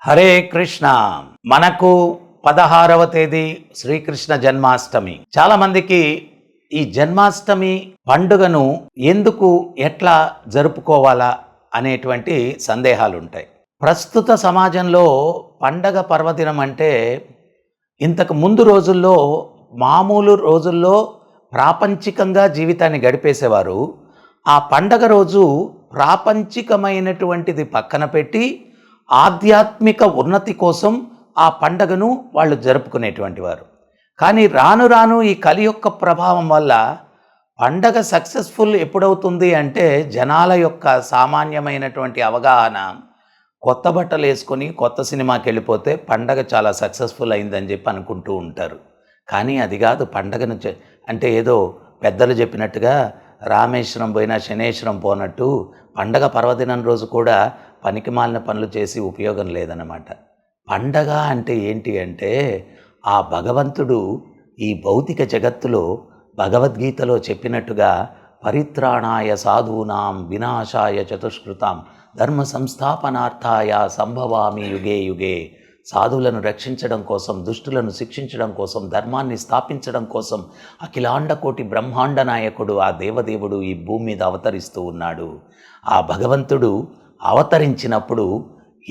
హరే కృష్ణ. మనకు 16వ తేదీ శ్రీకృష్ణ జన్మాష్టమి. చాలా మందికి ఈ జన్మాష్టమి పండుగను ఎందుకు ఎట్లా జరుపుకోవాలా అనేటువంటి సందేహాలు ఉంటాయి. ప్రస్తుత సమాజంలో పండగ పర్వదినం అంటే ఇంతకు ముందు రోజుల్లో మామూలు రోజుల్లో ప్రాపంచికంగా జీవితాన్ని గడిపేసేవారు. ఆ పండగ రోజు ప్రాపంచికమైనటువంటిది పక్కన పెట్టి ఆధ్యాత్మిక ఉన్నతి కోసం ఆ పండగను వాళ్ళు జరుపుకునేటువంటి వారు. కానీ రాను రాను ఈ కలి యొక్క ప్రభావం వల్ల పండగ సక్సెస్ఫుల్ ఎప్పుడవుతుంది అంటే జనాల యొక్క సామాన్యమైనటువంటి అవగాహన కొత్త బట్టలు వేసుకొని కొత్త సినిమాకి వెళ్ళిపోతే పండగ చాలా సక్సెస్ఫుల్ అయిందని చెప్పి అనుకుంటూ ఉంటారు. కానీ అది కాదు. పండగను అంటే ఏదో పెద్దలు చెప్పినట్టుగా రామేశ్వరం పోయినా శనేశ్వరం పోనట్టు పండగ పర్వదినం రోజు కూడా పనికిమాలిన పనులు చేసి ఉపయోగం లేదన్నమాట. పండగ అంటే ఏంటి అంటే ఆ భగవంతుడు ఈ భౌతిక జగత్తులో భగవద్గీతలో చెప్పినట్టుగా పరిత్రాణాయ సాధూనాం వినాశాయ చతుష్కృతాం ధర్మ సంస్థాపనార్థాయ సంభవామి యుగే యుగే. సాధువులను రక్షించడం కోసం, దుష్టులను శిక్షించడం కోసం, ధర్మాన్ని స్థాపించడం కోసం అఖిలాండకోటి బ్రహ్మాండ నాయకుడు ఆ దేవదేవుడు ఈ భూమి మీద అవతరిస్తూ ఉన్నాడు. ఆ భగవంతుడు అవతరించినప్పుడు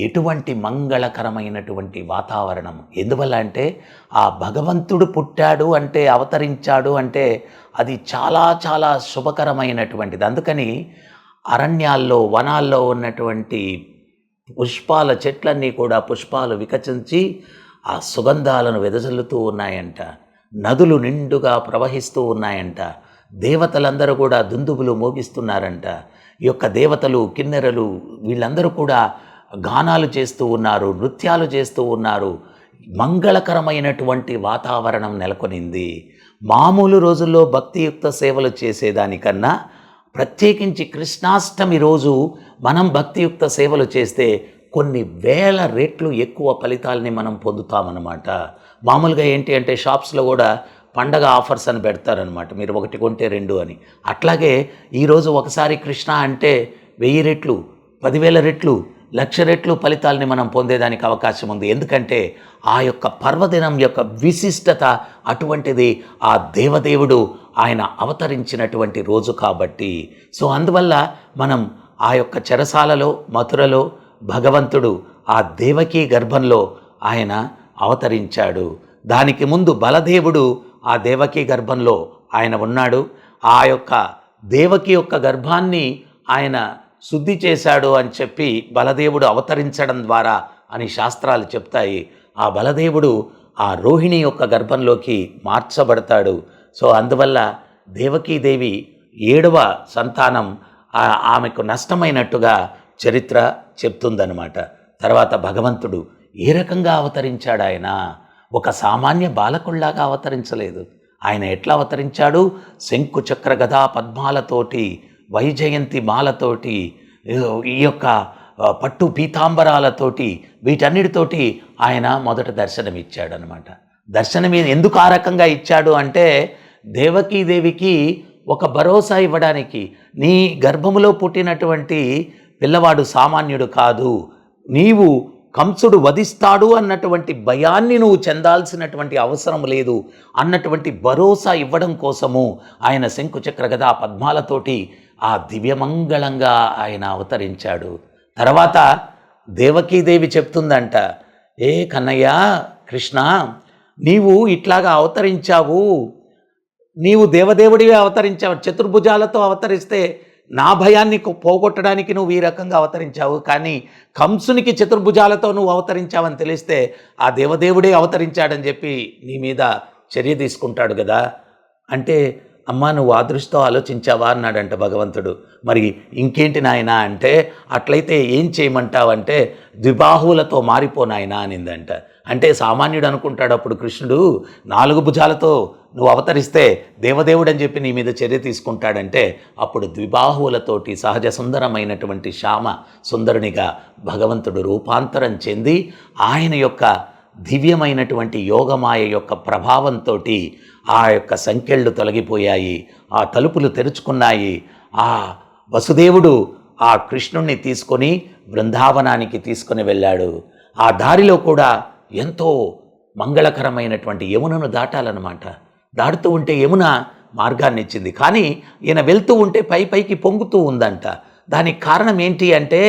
ఎటువంటి మంగళకరమైనటువంటి వాతావరణం. ఎందువల్ల అంటే ఆ భగవంతుడు పుట్టాడు అంటే, అవతరించాడు అంటే అది చాలా చాలా శుభకరమైనటువంటిది. అందుకని అరణ్యాల్లో వనాల్లో ఉన్నటువంటి పుష్పాల చెట్లన్నీ కూడా పుష్పాలు వికసించి ఆ సుగంధాలను వెదజల్లుతూ ఉన్నాయంట. నదులు నిండుగా ప్రవహిస్తూ ఉన్నాయంట. దేవతలందరూ కూడా దుందుబులు మోగిస్తున్నారంట. ఈ యొక్క దేవతలు, కిన్నెరలు వీళ్ళందరూ కూడా గానాలు చేస్తూ ఉన్నారు, నృత్యాలు చేస్తూ ఉన్నారు. మంగళకరమైనటువంటి వాతావరణం నెలకొనింది. మామూలు రోజుల్లో భక్తియుక్త సేవలు చేసేదానికన్నా ప్రత్యేకించి కృష్ణాష్టమి రోజు మనం భక్తియుక్త సేవలు చేస్తే కొన్ని వేల రెట్లు ఎక్కువ ఫలితాలని మనం పొందుతామన్నమాట. మామూలుగా ఏంటి అంటే షాప్స్లో కూడా పండగ ఆఫర్స్ అని పెడతారనమాట, మీరు ఒకటి కొంటే రెండు అని. అట్లాగే ఈరోజు ఒకసారి కృష్ణ అంటే 1000 రెట్లు, 10,000 రెట్లు, 1,00,000 రెట్లు ఫలితాలని మనం పొందేదానికి అవకాశం ఉంది. ఎందుకంటే ఆ యొక్క పర్వదినం యొక్క విశిష్టత అటువంటిది. ఆ దేవదేవుడు ఆయన అవతరించినటువంటి రోజు కాబట్టి. సో అందువల్ల మనం ఆ యొక్క చెరసాలలో మథురలో భగవంతుడు ఆ దేవకీ గర్భంలో ఆయన అవతరించాడు. దానికి ముందు బలదేవుడు ఆ దేవకీ గర్భంలో ఆయన ఉన్నాడు. ఆ యొక్క దేవకి యొక్క గర్భాన్ని ఆయన శుద్ధి చేశాడు అని చెప్పి బలదేవుడు అవతరించడం ద్వారా అని శాస్త్రాలు చెప్తాయి. ఆ బలదేవుడు ఆ రోహిణి యొక్క గర్భంలోకి మార్చబడతాడు. సో అందువల్ల దేవకీదేవి 7వ సంతానం ఆమెకు నష్టమైనట్టుగా చరిత్ర చెప్తుందన్నమాట. తర్వాత భగవంతుడు ఏ రకంగా అవతరించాడు? ఆయన ఒక సామాన్య బాలకుల్లాగా అవతరించలేదు. ఆయన ఎట్లా అవతరించాడు? శంకు చక్ర గదా పద్మాలతోటి, వైజయంతి మాలతోటి, ఈ యొక్క పట్టు పీతాంబరాలతోటి, వీటన్నిటితోటి ఆయన మొదట దర్శనమిచ్చాడనమాట. దర్శనం ఎందుకు ఆ రకంగా ఇచ్చాడు అంటే దేవకీదేవికి ఒక భరోసా ఇవ్వడానికి. నీ గర్భములో పుట్టినటువంటి పిల్లవాడు సామాన్యుడు కాదు, నీవు కంసుడు వధిస్తాడు అన్నటువంటి భయాన్ని నువ్వు చెందాల్సినటువంటి అవసరం లేదు అన్నటువంటి భరోసా ఇవ్వడం కోసము ఆయన శంకుచక్ర గదా పద్మాలతోటి ఆ దివ్యమంగళంగా ఆయన అవతరించాడు. తర్వాత దేవకీదేవి చెప్తుందంట, ఏ కన్నయ్య కృష్ణ, నీవు ఇట్లాగా అవతరించావు, నీవు దేవదేవుడిగా అవతరించావు, చతుర్భుజాలతో అవతరిస్తే నా భయాన్ని పోగొట్టడానికి నువ్వు ఈ రకంగా అవతరించావు. కానీ కంసునికి చతుర్భుజాలతో నువ్వు అవతరించావని తెలిస్తే ఆ దేవదేవుడే అవతరించాడని చెప్పి నీ మీద చర్య తీసుకుంటాడు కదా. అంటే అమ్మా నువ్వు ఆ దృష్టితో ఆలోచించావా అన్నాడంట భగవంతుడు. మరి ఇంకేంటి నాయనా అంటే, అట్లయితే ఏం చేయమంటావంటే ద్విబాహువులతో మారిపోనాయనా అనిందంట. అంటే సామాన్యుడు అనుకుంటాడు అప్పుడు కృష్ణుడు 4 భుజాలతో నువ్వు అవతరిస్తే దేవదేవుడు అని చెప్పి నీ మీద చర్య తీసుకుంటాడంటే అప్పుడు ద్విబాహువులతోటి సహజ సుందరమైనటువంటి శ్యామ సుందరునిగా భగవంతుడు రూపాంతరం చెంది ఆయన యొక్క దివ్యమైనటువంటి యోగమాయ యొక్క ప్రభావంతో ఆ యొక్క సంకెళ్ళు తొలగిపోయాయి, ఆ తలుపులు తెరుచుకున్నాయి. ఆ వసుదేవుడు ఆ కృష్ణుణ్ణి తీసుకొని బృందావనానికి తీసుకుని వెళ్ళాడు. ఆ దారిలో కూడా ఎంతో మంగళకరమైనటువంటి యమునను దాటాలన్నమాట. దాటుతూ ఉంటే యమున మార్గాన్ని ఇచ్చింది. కానీ ఈయన వెళ్తూ ఉంటే పైకి పొంగుతూ ఉందంట. దానికి కారణం ఏంటి అంటే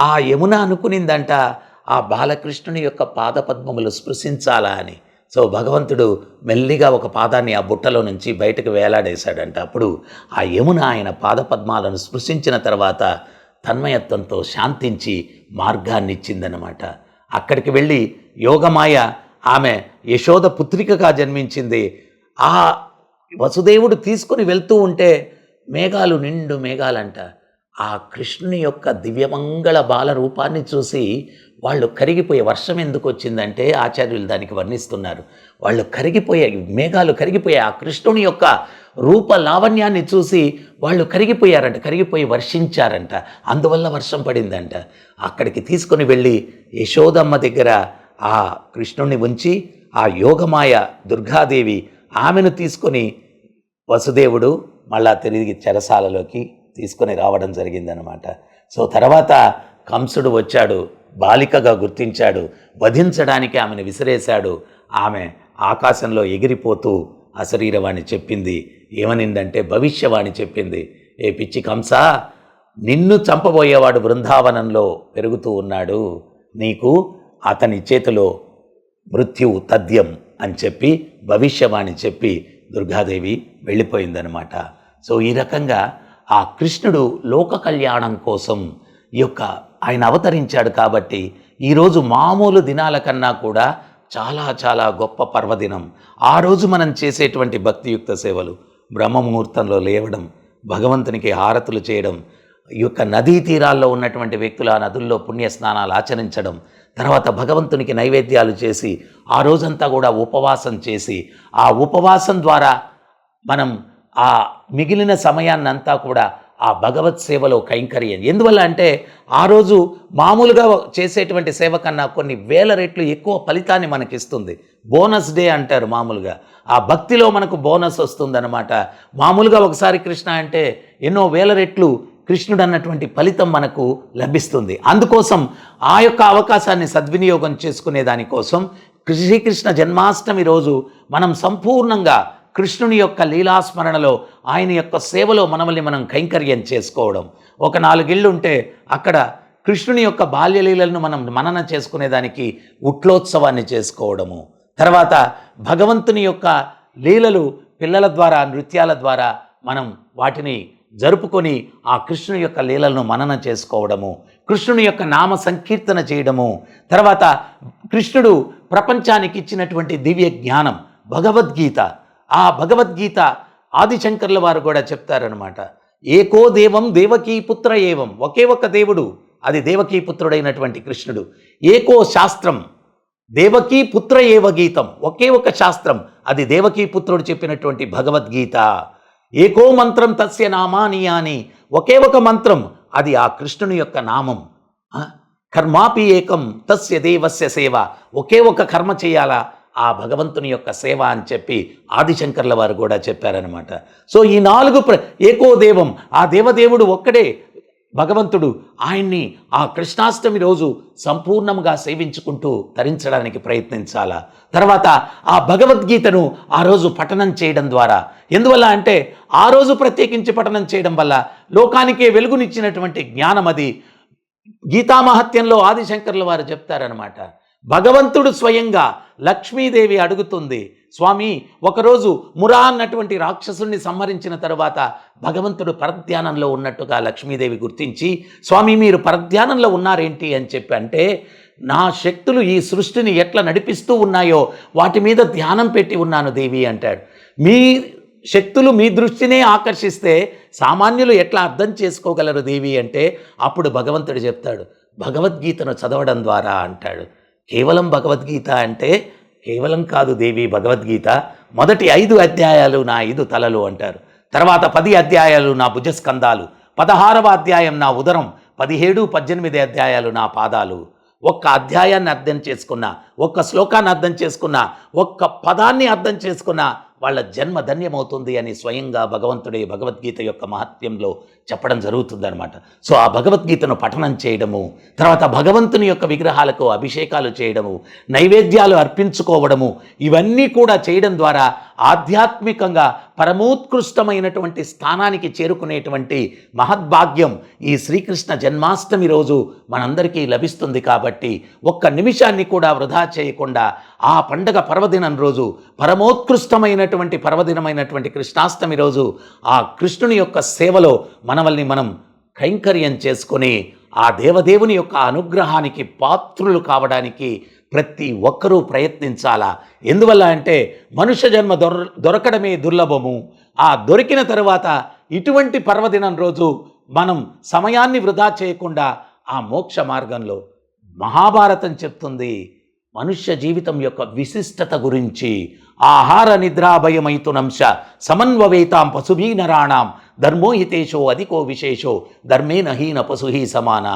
ఆ యమున అనుకునిందంట ఆ బాలకృష్ణుని యొక్క పాదపద్మములు స్పృశించాలా అని. సో భగవంతుడు మెల్లిగా ఒక పాదాన్ని ఆ బుట్టలో నుంచి బయటకు వేలాడేశాడంట. అప్పుడు ఆ యమున ఆయన పాదపద్మాలను స్పృశించిన తర్వాత తన్మయత్వంతో శాంతించి మార్గాన్ని ఇచ్చిందనమాట. అక్కడికి వెళ్ళి యోగమాయ ఆమె యశోద పుత్రికగా జన్మించింది. ఆ వసుదేవుడు తీసుకుని వెళ్తూ ఉంటే మేఘాలు నిండు మేఘాలంట. ఆ కృష్ణుని యొక్క దివ్యమంగళ బాల రూపాన్ని చూసి వాళ్ళు కరిగిపోయే, వర్షం ఎందుకు వచ్చిందంటే ఆచార్యులు దానికి వర్ణిస్తున్నారు. వాళ్ళు మేఘాలు కరిగిపోయే ఆ కృష్ణుని యొక్క రూప లావణ్యాన్ని చూసి వాళ్ళు కరిగిపోయారంట, కరిగిపోయి వర్షించారంట. అందువల్ల వర్షం పడిందంట. అక్కడికి తీసుకొని వెళ్ళి యశోదమ్మ దగ్గర ఆ కృష్ణుణ్ణి ఉంచి ఆ యోగమాయ దుర్గాదేవి ఆమెను తీసుకొని వసుదేవుడు మళ్ళా తిరిగి చెరసాలలోకి తీసుకొని రావడం జరిగిందనమాట. సో తర్వాత కంసుడు వచ్చాడు, బాలికగా గుర్తించాడు, వధించడానికి ఆమెను విసిరేశాడు. ఆమె ఆకాశంలో ఎగిరిపోతూ అశరీరవాణి చెప్పింది. ఏమనిందంటే భవిష్యవాణి చెప్పింది. ఏ పిచ్చి కంస, నిన్ను చంపబోయేవాడు బృందావనంలో పెరుగుతూ ఉన్నాడు, నీకు అతని చేతిలో మృత్యువు తథ్యం అని చెప్పి భవిష్యవాణి చెప్పి దుర్గాదేవి వెళ్ళిపోయిందనమాట. సో ఈ రకంగా ఆ కృష్ణుడు లోక కళ్యాణం కోసం ఆయన అవతరించాడు. కాబట్టి ఈరోజు మామూలు దినాల కన్నా కూడా చాలా చాలా గొప్ప పర్వదినం. ఆ రోజు మనం చేసేటువంటి భక్తియుక్త సేవలు, బ్రహ్మముహూర్తంలో లేవడం, భగవంతునికి హారతులు చేయడం, ఈ యొక్క నదీ తీరాల్లో ఉన్నటువంటి వ్యక్తులు ఆ నదుల్లో పుణ్యస్నానాలు ఆచరించడం, తర్వాత భగవంతునికి నైవేద్యాలు చేసి ఆ రోజంతా కూడా ఉపవాసం చేసి ఆ ఉపవాసం ద్వారా మనం ఆ మిగిలిన సమయాన్నంతా కూడా ఆ భగవత్ సేవలో కైంకర్యం. ఎందువల్ల అంటే ఆ రోజు మామూలుగా చేసేటువంటి సేవ కన్నా కొన్ని వేల రెట్లు ఎక్కువ ఫలితాన్ని మనకిస్తుంది. బోనస్ డే అంటారు మామూలుగా. ఆ భక్తిలో మనకు బోనస్ వస్తుందన్నమాట. మామూలుగా ఒకసారి కృష్ణ అంటే ఎన్నో వేల రెట్లు కృష్ణుడు అన్నటువంటి ఫలితం మనకు లభిస్తుంది. అందుకోసం ఆ యొక్క అవకాశాన్ని సద్వినియోగం చేసుకునే దానికోసం శ్రీకృష్ణ జన్మాష్టమి రోజు మనం సంపూర్ణంగా కృష్ణుని యొక్క లీలాస్మరణలో, ఆయన యొక్క సేవలో మనం కైంకర్యం చేసుకోవడం. ఒక 4 ఇళ్ళు ఉంటే అక్కడ కృష్ణుని యొక్క బాల్యలీలను మనం మనన చేసుకునేదానికి ఉట్లోత్సవాన్ని చేసుకోవడము, తర్వాత భగవంతుని యొక్క లీలలు పిల్లల ద్వారా, నృత్యాల ద్వారా మనం వాటిని జరుపుకొని ఆ కృష్ణుని యొక్క లీలలను మనన చేసుకోవడము, కృష్ణుని యొక్క నామ సంకీర్తన చేయడము, తర్వాత కృష్ణుడు ప్రపంచానికి ఇచ్చినటువంటి దివ్య జ్ఞానం భగవద్గీత. ఆ భగవద్గీత ఆదిశంకర్ల వారు కూడా చెప్తారనమాట. ఏకో దేవం దేవకీ పుత్ర ఏవం, ఒకే ఒక దేవుడు, అది దేవకీ పుత్రుడైనటువంటి కృష్ణుడు. ఏకో శాస్త్రం దేవకీ పుత్ర ఏవ గీతం, ఒకే ఒక శాస్త్రం, అది దేవకీ పుత్రుడు చెప్పినటువంటి భగవద్గీత. ఏకో మంత్రం తస్య నామాని అని, ఒకే ఒక మంత్రం, అది ఆ కృష్ణుని యొక్క నామం. కర్మాపి ఏకం తస్య దేవస్య సేవ, ఒకే ఒక కర్మ చేయాలా, ఆ భగవంతుని యొక్క సేవ అని చెప్పి ఆదిశంకర్ల వారు కూడా చెప్పారనమాట. సో ఈ 4 ఏకో దేవం, ఆ దేవదేవుడు ఒక్కడే భగవంతుడు. ఆయన్ని ఆ కృష్ణాష్టమి రోజు సంపూర్ణంగా సేవించుకుంటూ తరించడానికి ప్రయత్నించాలా. తర్వాత ఆ భగవద్గీతను ఆ రోజు పఠనం చేయడం ద్వారా, ఎందువల్ల అంటే ఆ రోజు ప్రత్యేకించి పఠనం చేయడం వల్ల లోకానికే వెలుగునిచ్చినటువంటి జ్ఞానం అది. గీతామహత్యంలో ఆదిశంకర్ల వారు చెప్తారనమాట. భగవంతుడు స్వయంగా లక్ష్మీదేవి అడుగుతుంది, స్వామి ఒకరోజు మురా అన్నటువంటి రాక్షసుని సంహరించిన తరువాత భగవంతుడు పరధ్యానంలో ఉన్నట్టుగా లక్ష్మీదేవి గుర్తించి, స్వామి మీరు పరధ్యానంలో ఉన్నారేంటి అని చెప్పి అంటే, నా శక్తులు ఈ సృష్టిని ఎట్లా నడిపిస్తూ ఉన్నాయో వాటి మీద ధ్యానం పెట్టి ఉన్నాను దేవి అంటాడు. మీ శక్తులు మీ దృష్టినే ఆకర్షిస్తే సామాన్యులు ఎట్లా అర్థం చేసుకోగలరు దేవి అంటే, అప్పుడు భగవంతుడు చెప్తాడు భగవద్గీతను చదవడం ద్వారా అంటాడు. కేవలం భగవద్గీత అంటే కేవలం కాదు దేవి, భగవద్గీత మొదటి 5 అధ్యాయాలు నా 5 తలలు అంటారు, తర్వాత 10 అధ్యాయాలు నా భుజస్కంధాలు, 16వ అధ్యాయం నా ఉదరం, 17, 18 అధ్యాయాలు నా పాదాలు. ఒక్క అధ్యాయాన్ని అర్థం చేసుకున్నా, ఒక్క శ్లోకాన్ని అర్థం చేసుకున్నా, ఒక్క పదాన్ని అర్థం చేసుకున్నా వాళ్ళ జన్మ ధన్యమవుతుంది అని స్వయంగా భగవంతుడే భగవద్గీత యొక్క మహత్యంలో చెప్పడం జరుగుతుందన్నమాట. సో ఆ భగవద్గీతను పఠనం చేయడము, తర్వాత భగవంతుని యొక్క విగ్రహాలకు అభిషేకాలు చేయడము, నైవేద్యాలు అర్పించుకోవడము, ఇవన్నీ కూడా చేయడం ద్వారా ఆధ్యాత్మికంగా పరమోత్కృష్టమైనటువంటి స్థానానికి చేరుకునేటువంటి మహద్భాగ్యం ఈ శ్రీకృష్ణ జన్మాష్టమి రోజు మనందరికీ లభిస్తుంది. కాబట్టి ఒక్క నిమిషాన్ని కూడా వృధా చేయకుండా ఆ పండగ పర్వదినం రోజు, పరమోత్కృష్టమైనటువంటి పర్వదినమైనటువంటి కృష్ణాష్టమి రోజు ఆ కృష్ణుని యొక్క సేవలో మనల్ని మనం కైంకర్యం చేసుకొని ఆ దేవదేవుని యొక్క అనుగ్రహానికి పాత్రులు కావడానికి ప్రతి ఒక్కరూ ప్రయత్నించాలా. ఎందువల్ల అంటే మనుష్య జన్మ దొరకడమే దుర్లభము. ఆ దొరికిన తరువాత ఇటువంటి పర్వదినం రోజు మనం సమయాన్ని వృధా చేయకుండా ఆ మోక్ష మార్గంలో మహాభారతం చెప్తుంది మనుష్య జీవితం యొక్క విశిష్టత గురించి. ఆహార నిద్రాభయమైతునంశ సమన్వవేతాం పశుభీ నరాణాం ధర్మో హితేశో అధికో విశేషో ధర్మేన హీన పశుహి సమాన.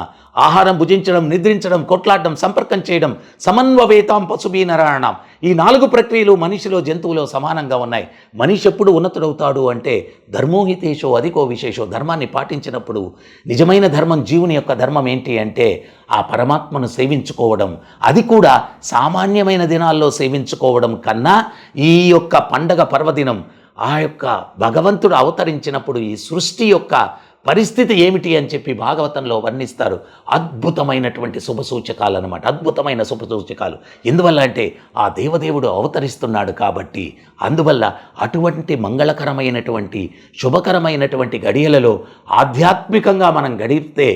ఆహారం భుజించడం, నిద్రించడం, కొట్లాడడం, సంపర్కం చేయడం, సమన్వవేతాం పశుభీ నరాణాం, ఈ 4 ప్రక్రియలు మనిషిలో జంతువులో సమానంగా ఉన్నాయి. మనిషి ఎప్పుడు ఉన్నతుడవుతాడు అంటే ధర్మోహితేశో అధికో విశేషో, ధర్మాన్ని పాటించినప్పుడు. నిజమైన ధర్మం, జీవుని యొక్క ధర్మం ఏంటి అంటే ఆ పరమాత్మను సేవించుకోవడం. అది కూడా సామాన్యమైన దినాల్లో సేవించుకోవడం కన్నా ఈ యొక్క పండగ పర్వదినం, ఆ యొక్క భగవంతుడు అవతరించినప్పుడు ఈ సృష్టి యొక్క పరిస్థితి ఏమిటి అని చెప్పి భాగవతంలో వర్ణిస్తారు. అద్భుతమైనటువంటి శుభసూచకాలు అన్నమాట, అద్భుతమైన శుభసూచకాలు. ఎందువల్ల అంటే ఆ దేవదేవుడు అవతరిస్తున్నాడు కాబట్టి. అందువల్ల అటువంటి మంగళకరమైనటువంటి శుభకరమైనటువంటి గడియలలో ఆధ్యాత్మికంగా మనం గడిపితే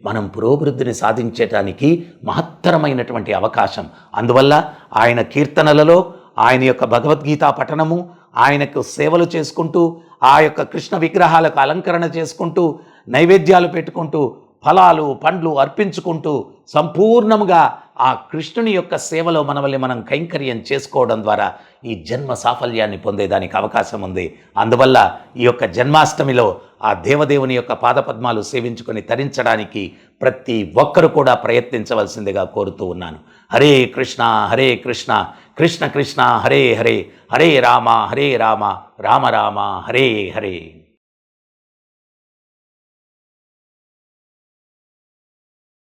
మనం పురోభివృద్ధిని సాధించడానికి మహత్తరమైనటువంటి అవకాశం. అందువల్ల ఆయన కీర్తనలలో, ఆయన యొక్క భగవద్గీత పఠనము, ఆయనకు సేవలు చేసుకుంటూ, ఆ యొక్క కృష్ణ విగ్రహాలకు అలంకరణ చేసుకుంటూ, నైవేద్యాలు పెట్టుకుంటూ, ఫలాలు పండ్లు అర్పించుకుంటూ సంపూర్ణంగా ఆ కృష్ణుని యొక్క సేవలో మనల్ని మనం కైంకర్యం చేసుకోవడం ద్వారా ఈ జన్మ సాఫల్యాన్ని పొందేదానికి అవకాశం ఉంది. అందువల్ల ఈ యొక్క జన్మాష్టమిలో ఆ దేవదేవుని యొక్క పాదపద్మాలు సేవించుకొని తరించడానికి ప్రతి ఒక్కరు కూడా ప్రయత్నించవలసిందిగా కోరుతూ ఉన్నాను. హరే కృష్ణ కృష్ణ కృష్ణ హరే హరే, హరే రామ రామ రామ హరే హరే.